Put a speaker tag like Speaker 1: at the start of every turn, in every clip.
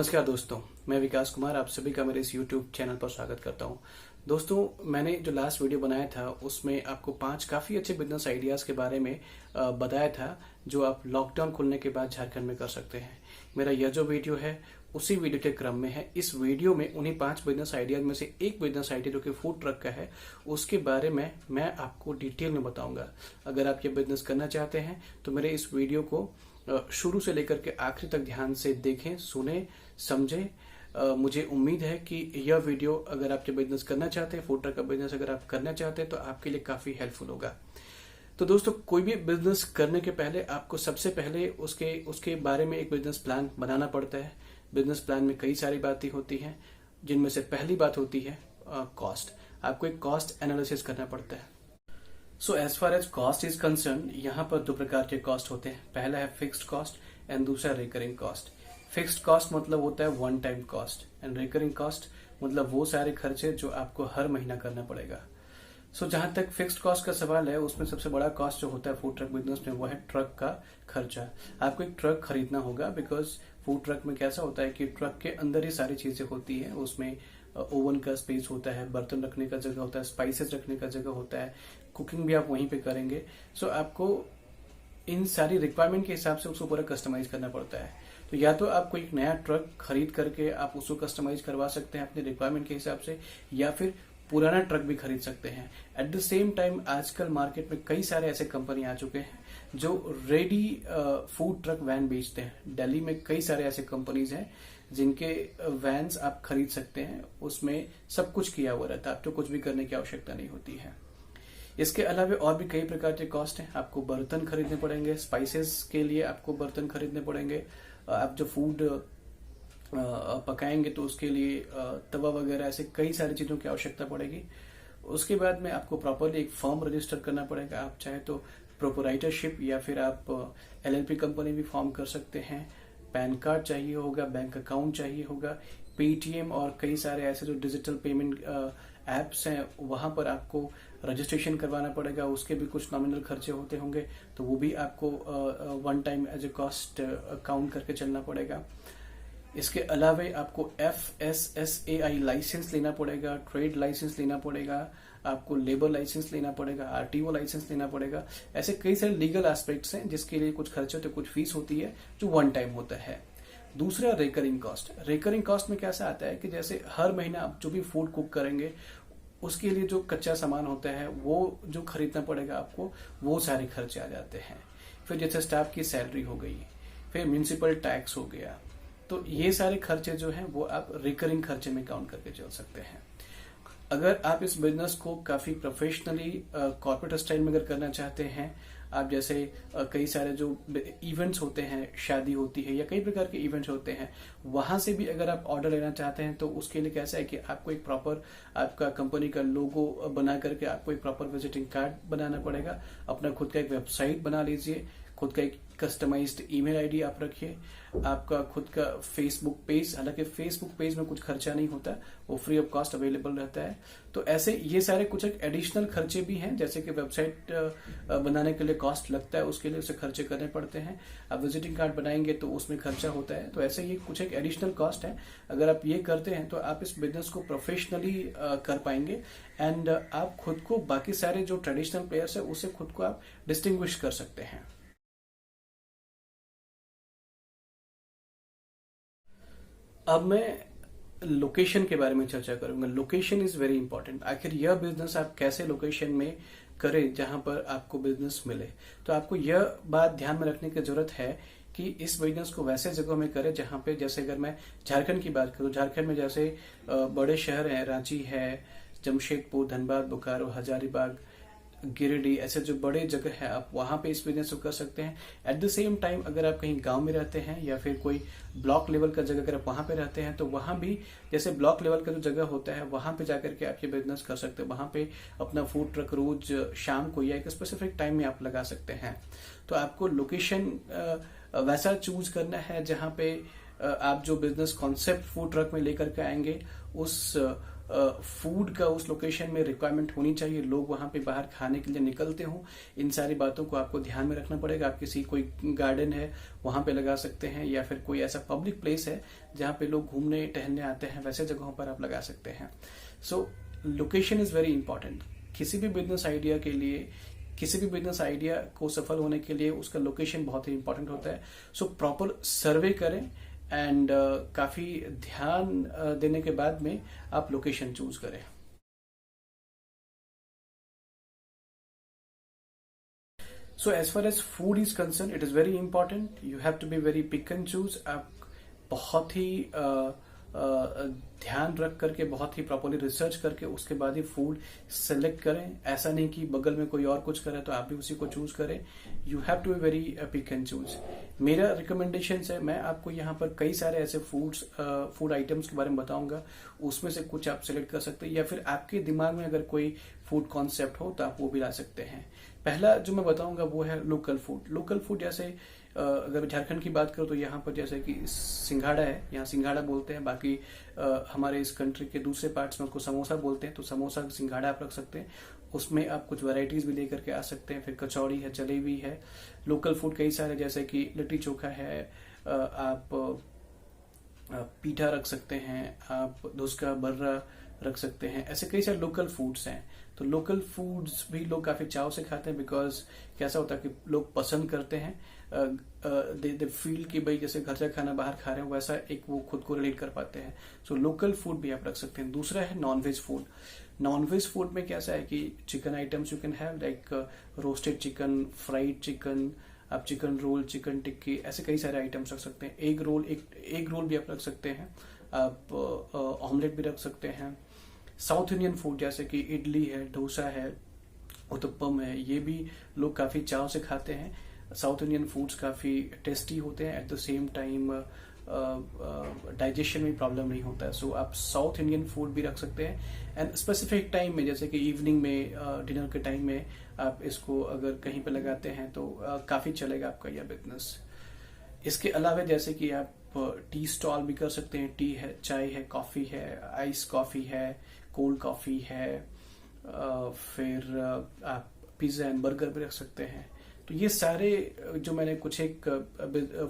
Speaker 1: नमस्कार दोस्तों, मैं विकास कुमार आप सभी का मेरे इस YouTube चैनल पर स्वागत करता हूं। दोस्तों, मैंने जो लास्ट वीडियो बनाया था उसमें आपको 5 काफ़ी अच्छे बिजनेस आइडियाज़ के बारे में बताया था जो आप लॉकडाउन खुलने के बाद झारखंड में कर सकते हैं। मेरा यह जो वीडियो है उसी वीडियो के क्रम में है। इस वीडियो में उन्हीं 5 बिजनेस आइडियाज में से एक बिजनेस आइडिया जो कि फूड ट्रक का है उसके बारे में मैं आपको डिटेल में बताऊंगा। अगर आप ये बिजनेस करना चाहते हैं तो मेरे इस वीडियो को शुरू से लेकर के आखिरी तक ध्यान से देखें, सुने, समझें। मुझे उम्मीद है कि यह वीडियो अगर आप ये बिजनेस करना चाहते हैं, फूड ट्रक का बिजनेस अगर आप करना चाहते हैं तो आपके लिए काफी हेल्पफुल होगा। तो दोस्तों, कोई भी बिजनेस करने के पहले आपको सबसे पहले उसके बारे में एक बिजनेस प्लान बनाना पड़ता है। बिजनेस प्लान में कई सारी बातें होती हैं, जिनमें से पहली बात होती है कॉस्ट। आपको एक कॉस्ट एनालिसिस करना पड़ता है। So as far as cost is concern, यहाँ पर 2 प्रकार के कॉस्ट होते हैं। पहला है फिक्स्ड कॉस्ट एंड दूसरा रिकरिंग कॉस्ट। फिक्स्ड कॉस्ट मतलब होता है one time cost and recurring cost मतलब वो सारे खर्चे जो आपको हर महीना करना पड़ेगा। सो जहां तक फिक्स्ड कॉस्ट का सवाल है, उसमें सबसे बड़ा कॉस्ट जो होता है फूड ट्रक बिजनेस में वो है ट्रक का खर्चा। आपको एक ट्रक खरीदना होगा, बिकॉज फूड ट्रक में कैसा होता है कि ट्रक के अंदर ही सारी चीजें होती है। उसमें ओवन का स्पेस होता है, बर्तन रखने का जगह होता है, स्पाइसेस रखने का जगह होता है, कुकिंग भी आप वहीं पे करेंगे। सो आपको इन सारी रिक्वायरमेंट के हिसाब से उसको पूरा कस्टमाइज करना पड़ता है। तो या तो आपको एक नया ट्रक खरीद करके आप उसको कस्टमाइज करवा सकते हैं अपने रिक्वायरमेंट के हिसाब से, या फिर पुराना ट्रक भी खरीद सकते हैं। एट द सेम टाइम आजकल मार्केट में कई सारे ऐसे कंपनी आ चुके हैं जो रेडी फूड ट्रक वैन बेचते हैं। दिल्ली में कई सारे ऐसे कंपनीज हैं जिनके वैन्स आप खरीद सकते हैं। उसमें सब कुछ किया हुआ रहता है, आपको कुछ भी करने की आवश्यकता नहीं होती है। इसके अलावा और भी कई प्रकार के कॉस्ट हैं। आपको बर्तन खरीदने पड़ेंगे, स्पाइसेस के लिए आपको बर्तन खरीदने पड़ेंगे। आप जो फूड पकाएंगे तो उसके लिए तवा वगैरह, ऐसे कई सारी चीजों की आवश्यकता पड़ेगी। उसके बाद में आपको प्रॉपरली एक फॉर्म रजिस्टर करना पड़ेगा। आप चाहे तो प्रोपराइटरशिप या फिर आप LLP कंपनी भी फॉर्म कर सकते हैं। पैन कार्ड चाहिए होगा, बैंक अकाउंट चाहिए होगा, पेटीएम और कई सारे ऐसे जो डिजिटल पेमेंट एप्स हैं वहां पर आपको रजिस्ट्रेशन करवाना पड़ेगा। उसके भी कुछ नॉमिनल खर्चे होते होंगे, तो वो भी आपको one time as a cost count करके चलना पड़ेगा। इसके अलावा आपको FSSAI लाइसेंस लेना पड़ेगा, ट्रेड लाइसेंस लेना पड़ेगा, आपको लेबर लाइसेंस लेना पड़ेगा, RTO लाइसेंस लेना पड़ेगा। ऐसे कई सारे लीगल एस्पेक्ट्स हैं जिसके लिए कुछ खर्चे होते, कुछ फीस होती है जो वन टाइम होता है। दूसरा रिकरिंग कॉस्ट। रिकरिंग कॉस्ट में कैसा आता है कि जैसे हर महीना आप जो भी फूड कुक करेंगे उसके लिए जो कच्चा सामान होता है वो जो खरीदना पड़ेगा आपको, वो सारे खर्चे आ जाते हैं। फिर जैसे स्टाफ की सैलरी हो गई, फिर म्यूनिसिपल टैक्स हो गया, तो ये सारे खर्चे जो हैं वो आप रिकरिंग खर्चे में काउंट करके चल सकते हैं। अगर आप इस बिजनेस को काफी प्रोफेशनली कॉर्पोरेट स्टाइल में अगर करना चाहते हैं, आप जैसे कई सारे जो इवेंट्स होते हैं, शादी होती है या कई प्रकार के इवेंट्स होते हैं, वहां से भी अगर आप ऑर्डर लेना चाहते हैं तो उसके लिए कैसा है कि आपको एक प्रॉपर आपका कंपनी का लोगो बना करके आपको एक प्रॉपर विजिटिंग कार्ड बनाना पड़ेगा। अपना खुद का एक वेबसाइट बना लीजिए, खुद का एक कस्टमाइज्ड ईमेल आईडी आप रखिए, आपका खुद का फेसबुक पेज, हालांकि फेसबुक पेज में कुछ खर्चा नहीं होता, वो फ्री ऑफ कॉस्ट अवेलेबल रहता है। तो ऐसे ये सारे कुछ एक एडिशनल खर्चे भी हैं, जैसे कि वेबसाइट बनाने के लिए कॉस्ट लगता है, उसके लिए उसे खर्चे करने पड़ते हैं। आप विजिटिंग कार्ड बनाएंगे तो उसमें खर्चा होता है। तो ऐसे ये कुछ एक एडिशनल कॉस्ट है। अगर आप ये करते हैं तो आप इस बिजनेस को प्रोफेशनली कर पाएंगे एंड आप खुद को बाकी सारे जो ट्रेडिशनल प्लेयर्स है उससे खुद को आप डिस्टिंग्विश कर सकते हैं। अब मैं लोकेशन के बारे में चर्चा करूंगा। Location is very important. आखिर यह बिजनेस आप कैसे लोकेशन में करें जहां पर आपको बिजनेस मिले। तो आपको यह बात ध्यान में रखने की जरूरत है कि इस बिजनेस को वैसे जगह में करें जहां पे, जैसे अगर मैं झारखंड की बात करूं, झारखंड में जैसे बड़े शहर हैं, रांची है, जमशेदपुर, धनबाद, बोकारो, हजारीबाग, गिरिडीह, ऐसे जो बड़े जगह है आप वहां पे इस बिजनेस को कर सकते हैं। एट द सेम टाइम अगर आप कहीं गांव में रहते हैं या फिर कोई ब्लॉक लेवल का जगह अगर आप वहां पे रहते हैं तो वहां भी जैसे ब्लॉक लेवल का जो जगह होता है वहां पे जाकर के आप ये बिजनेस कर सकते हैं। वहां पे अपना फूड ट्रक रोज शाम को या एक स्पेसिफिक टाइम में आप लगा सकते हैं। तो आपको लोकेशन वैसा चूज करना है जहां पे आप जो बिजनेस कॉन्सेप्ट फूड ट्रक में लेकर के आएंगे उस फूड का उस लोकेशन में रिक्वायरमेंट होनी चाहिए, लोग वहां पे बाहर खाने के लिए निकलते हों। इन सारी बातों को आपको ध्यान में रखना पड़ेगा। आप किसी कोई गार्डन है वहां पे लगा सकते हैं, या फिर कोई ऐसा पब्लिक प्लेस है जहां पे लोग घूमने टहलने आते हैं, वैसे जगहों पर आप लगा सकते हैं। सो लोकेशन इज वेरी इंपॉर्टेंट। किसी भी बिजनेस आइडिया के लिए, किसी भी बिजनेस आइडिया को सफल होने के लिए उसका लोकेशन बहुत ही इंपॉर्टेंट होता है। सो प्रॉपर सर्वे करें एंड काफी ध्यान देने के बाद में आप लोकेशन चूज करें। So as far as food is concern, it is very important. You have to be very pick and choose. आप बहुत ही ध्यान रख करके, बहुत ही प्रॉपरली रिसर्च करके उसके बाद ही फूड सेलेक्ट करें। ऐसा नहीं कि बगल में कोई और कुछ करे तो आप भी उसी को चूज करें। You have to be very pick and choose. मेरा रिकमेंडेशन है, मैं आपको यहाँ पर कई सारे ऐसे फूड आइटम्स के बारे में बताऊंगा, उसमें से कुछ आप सेलेक्ट कर सकते हैं, या फिर आपके दिमाग में अगर कोई फूड कॉन्सेप्ट हो तो आप वो भी ला सकते हैं। पहला जो मैं बताऊंगा वो है लोकल फूड। लोकल फूड जैसे अगर झारखंड की बात करूं तो यहाँ पर जैसे कि सिंघाड़ा है, यहाँ सिंघाड़ा बोलते हैं। बाकी हमारे इस कंट्री के दूसरे पार्ट्स में उसको समोसा बोलते हैं, तो समोसा सिंघाड़ा आप रख सकते हैं। उसमें आप कुछ वैरायटीज भी लेकर के आ सकते हैं। फिर कचौड़ी है, जलेबी है। लोकल फूड कई सारे जैसे कि लिट्टी चोखा है, आप पीठा रख सकते हैं, आप धुसका बर्रा रख सकते हैं। ऐसे कई सारे लोकल फूड्स हैं। तो लोकल फूड्स भी लोग काफी चाव से खाते हैं, बिकॉज कैसा होता है कि लोग पसंद करते हैं। दे फील कि भाई जैसे घर का खाना बाहर खा रहे हो, वैसा एक वो खुद को रिलेट कर पाते हैं। सो लोकल फूड भी आप रख सकते हैं। दूसरा है नॉनवेज फूड। नॉनवेज फूड में कैसा है कि chicken items you can have, like roasted chicken, fried chicken, आप चिकन रोल, चिकन टिक्की, ऐसे कई सारे आइटम्स रख सकते हैं। एग रोल भी आप रख सकते हैं। आप ऑमलेट भी रख सकते हैं। साउथ इंडियन फूड जैसे कि इडली है, डोसा है, उत्तपम है, ये भी लोग काफी चाव से खाते हैं। साउथ इंडियन फूड्स काफी टेस्टी होते हैं, at the same time digestion में प्रॉब्लम नहीं होता है। सो आप साउथ इंडियन फूड भी रख सकते हैं। एंड स्पेसिफिक टाइम में जैसे कि इवनिंग में, डिनर के टाइम में आप इसको अगर कहीं पे लगाते हैं तो काफी चलेगा आपका यह बिजनेस। इसके अलावा जैसे कि आप टी स्टॉल भी कर सकते हैं। टी है, चाय है, कॉफी है, आइस कॉफी है, कोल्ड कॉफी है, फिर आप पिज्जा एंड बर्गर भी रख सकते हैं। तो ये सारे जो मैंने कुछ एक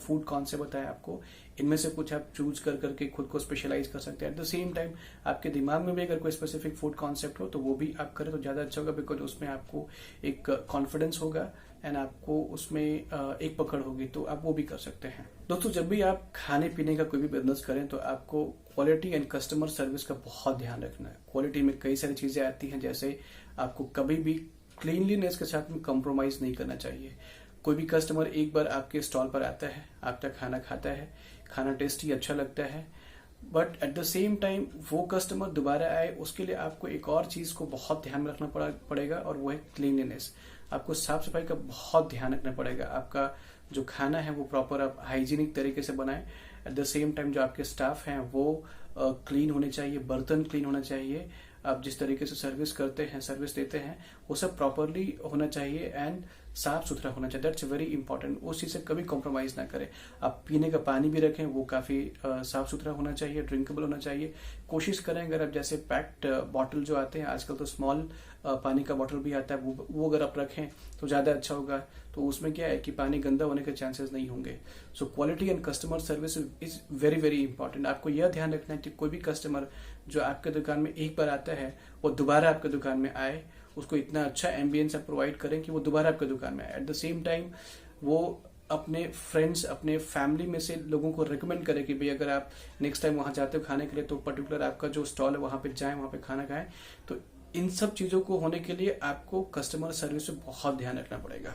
Speaker 1: फूड कॉन्सेप्ट बताया आपको, इनमें से कुछ आप चूज कर करके खुद को स्पेशलाइज कर सकते हैं। एट द सेम टाइम आपके दिमाग में भी अगर कोई स्पेसिफिक फूड कॉन्सेप्ट हो तो वो भी आप करें तो ज्यादा अच्छा होगा, बिकॉज उसमें आपको एक कॉन्फिडेंस होगा एंड आपको उसमें एक पकड़ होगी, तो आप वो भी कर सकते हैं। दोस्तों, जब भी आप खाने पीने का कोई भी बिजनेस करें तो आपको क्वालिटी एंड कस्टमर सर्विस का बहुत ध्यान रखना है। क्वालिटी में कई सारी चीजें आती हैं, जैसे आपको कभी भी क्लीनलीनेस के साथ में कॉम्प्रोमाइज नहीं करना चाहिए। कोई भी कस्टमर एक बार आपके स्टॉल पर आता है, आपका खाना खाता है, खाना टेस्टी अच्छा लगता है, but at the same time वो कस्टमर दोबारा आए, उसके लिए आपको एक और चीज को बहुत ध्यान में रखना पड़ेगा, और वो है क्लीनलीनेस। आपको साफ सफाई का बहुत ध्यान रखना पड़ेगा। आपका जो खाना है वो प्रॉपर आप हाइजीनिक तरीके से बनाएं। एट द सेम टाइम जो आपके स्टाफ हैं वो क्लीन होने चाहिए, बर्तन क्लीन होना चाहिए, आप जिस तरीके से सर्विस करते हैं, सर्विस देते हैं, वो सब प्रॉपरली होना चाहिए एंड साफ सुथरा होना चाहिए। That's very important. उस चीज से कभी कॉम्प्रोमाइज ना करें। आप पीने का पानी भी रखें, वो काफी साफ सुथरा होना चाहिए, ड्रिंकेबल होना चाहिए। कोशिश करें अगर आप जैसे पैक्ड बॉटल जो आते हैं आजकल, तो स्मॉल पानी का बॉटल भी आता है, वो अगर आप रखें तो ज्यादा अच्छा होगा। तो उसमें क्या है कि पानी गंदा होने के चांसेस नहीं होंगे। So quality and customer service is very very important. आपको यह ध्यान रखना है कि कोई भी कस्टमर जो आपके दुकान में एक बार आता है वो दोबारा आपके दुकान में आए, उसको इतना अच्छा एम्बियंस आप प्रोवाइड करें कि वो दोबारा आपके दुकान में आए। एट द सेम टाइम वो अपने फ्रेंड्स, अपने फैमिली में से लोगों को रिकमेंड करें कि भाई अगर आप नेक्स्ट टाइम वहां जाते हो खाने के लिए तो पर्टिकुलर आपका जो स्टॉल है वहां पे जाएं, वहां पे खाना खाएं। तो इन सब चीजों को होने के लिए आपको कस्टमर सर्विस पे बहुत ध्यान रखना पड़ेगा।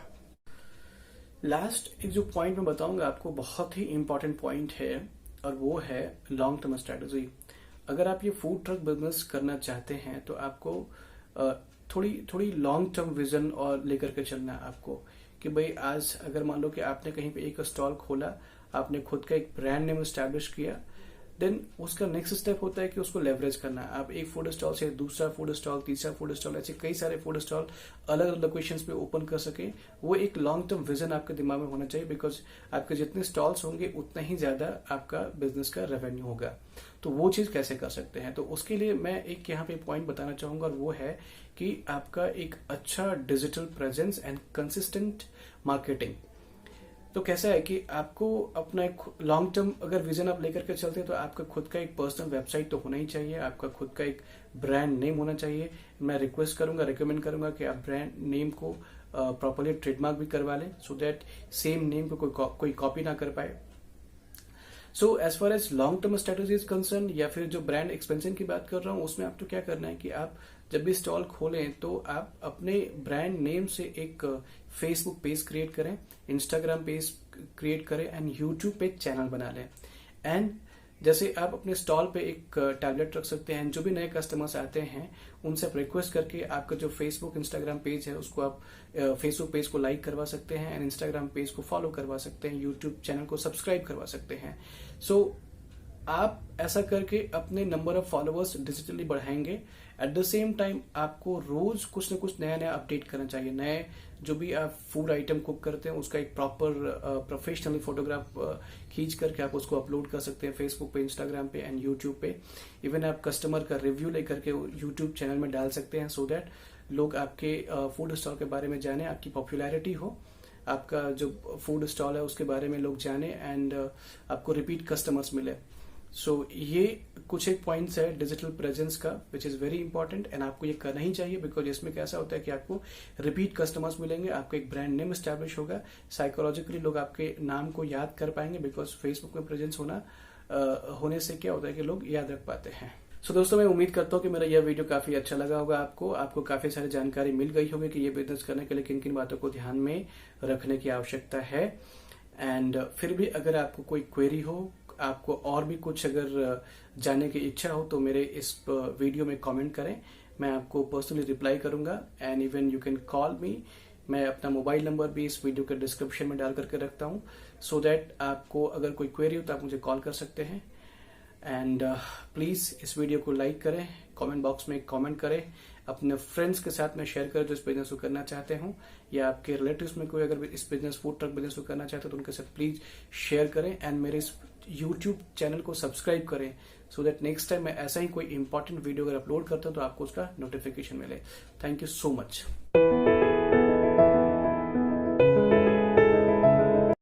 Speaker 1: लास्ट एक जो पॉइंट मैं बताऊंगा आपको, बहुत ही इंपॉर्टेंट पॉइंट है, और वो है लॉन्ग टर्म स्ट्रेटेजी। अगर आप ये फूड ट्रक बिजनेस करना चाहते हैं तो आपको थोड़ी लॉन्ग टर्म विजन और लेकर के चलना है आपको, कि भाई आज अगर मान लो कि आपने कहीं पे एक स्टॉल खोला, आपने खुद का एक ब्रांड नेम एस्टैब्लिश किया, देन उसका नेक्स्ट स्टेप होता है कि उसको लेवरेज करना। आप एक फूड स्टॉल से दूसरा फूड स्टॉल, तीसरा फूड स्टॉल, ऐसे कई सारे फूड स्टॉल अलग अलग लोकेशंस पे ओपन कर सके। वो एक लॉन्ग टर्म विजन आपके दिमाग में होना चाहिए, बिकॉज आपके जितने स्टॉल्स होंगे उतना ही ज्यादा आपका बिजनेस का रेवेन्यू होगा। तो वो चीज कैसे कर सकते हैं, तो उसके लिए मैं एक यहाँ पे पॉइंट बताना चाहूंगा, और वो है कि आपका एक अच्छा digital presence and consistent marketing. तो कैसा है कि आपको अपना एक लॉन्ग टर्म अगर विजन आप लेकर के चलते हैं तो आपका खुद का एक पर्सनल वेबसाइट तो होना ही चाहिए, आपका खुद का एक ब्रांड नेम होना चाहिए। मैं रिक्वेस्ट करूंगा, रिकमेंड करूंगा कि आप ब्रांड नेम को प्रॉपरली ट्रेडमार्क भी करवा लें, सो दैट सेम नेम को कोई कॉपी ना कर पाए। So as far as long term strategy is concern, या फिर जो ब्रांड एक्सपेंशन की बात कर रहा हूं, उसमें आपको क्या करना है कि आप जब भी स्टॉल खोलें तो आप अपने ब्रांड नेम से एक फेसबुक पेज क्रिएट करें, इंस्टाग्राम पेज क्रिएट करें एंड यूट्यूब पे चैनल बना लें। एंड जैसे आप अपने स्टॉल पे एक टैबलेट रख सकते हैं, जो भी नए कस्टमर्स आते हैं उनसे आप रिक्वेस्ट करके आपका जो फेसबुक इंस्टाग्राम पेज है उसको आप फेसबुक पेज को लाइक करवा सकते हैं एंड इंस्टाग्राम पेज को फॉलो करवा सकते हैं, यूट्यूब चैनल को सब्सक्राइब करवा सकते हैं। सो आप ऐसा करके अपने नंबर ऑफ फॉलोअर्स डिजिटली बढ़ाएंगे। एट द सेम टाइम आपको रोज कुछ न कुछ नया नया अपडेट करना चाहिए। नए जो भी आप फूड आइटम कुक करते हैं उसका एक प्रॉपर प्रोफेशनली फोटोग्राफ खींच करके आप उसको अपलोड कर सकते हैं फेसबुक पे, इंस्टाग्राम पे एंड यूट्यूब पे। इवन आप कस्टमर का रिव्यू लेकर के यूट्यूब चैनल में डाल सकते हैं, सो दैट लोग आपके फूड स्टॉल के बारे में जाने, आपकी पॉपुलैरिटी हो, आपका जो फूड स्टॉल है उसके बारे में लोग जाने एंड आपको रिपीट कस्टमर्स मिले। सो ये कुछ एक पॉइंट्स है डिजिटल प्रेजेंस का, which is very important and आपको ये करना ही चाहिए, बिकॉज इसमें कैसा होता है कि आपको रिपीट कस्टमर्स मिलेंगे, आपका एक ब्रांड नेम एस्टैब्लिश होगा, साइकोलॉजिकली लोग आपके नाम को याद कर पाएंगे, बिकॉज फेसबुक में प्रेजेंस होने से क्या होता है कि लोग याद रख पाते हैं। सो दोस्तों, मैं उम्मीद करता हूँ कि मेरा यह वीडियो काफी अच्छा लगा होगा आपको काफी सारी जानकारी मिल गई होगी कि ये बिजनेस करने के लिए किन किन बातों को ध्यान में रखने की आवश्यकता है। एंड फिर भी अगर आपको कोई क्वेरी हो, आपको और भी कुछ अगर जानने की इच्छा हो, तो मेरे इस वीडियो में कमेंट करें, मैं आपको पर्सनली रिप्लाई करूंगा and even you can call मी। मैं अपना मोबाइल नंबर भी इस वीडियो के डिस्क्रिप्शन में डाल करके रखता हूं, सो दैट आपको अगर कोई क्वेरी हो तो आप मुझे कॉल कर सकते हैं। एंड प्लीज इस वीडियो को लाइक करें, कमेंट बॉक्स में कमेंट करें, अपने फ्रेंड्स के साथ में शेयर करें जो इस बिजनेस को करना चाहते हो, या आपके रिलेटिव्स में कोई अगर इस बिजनेस फूड ट्रक बिजनेस को करना चाहते हो तो उनके साथ प्लीज शेयर करें एंड मेरे इस यूट्यूब चैनल को सब्सक्राइब करें, सो दैट नेक्स्ट टाइम मैं ऐसा ही कोई इंपॉर्टेंट वीडियो अगर अपलोड करता हूं तो आपको उसका नोटिफिकेशन मिले। Thank you so much.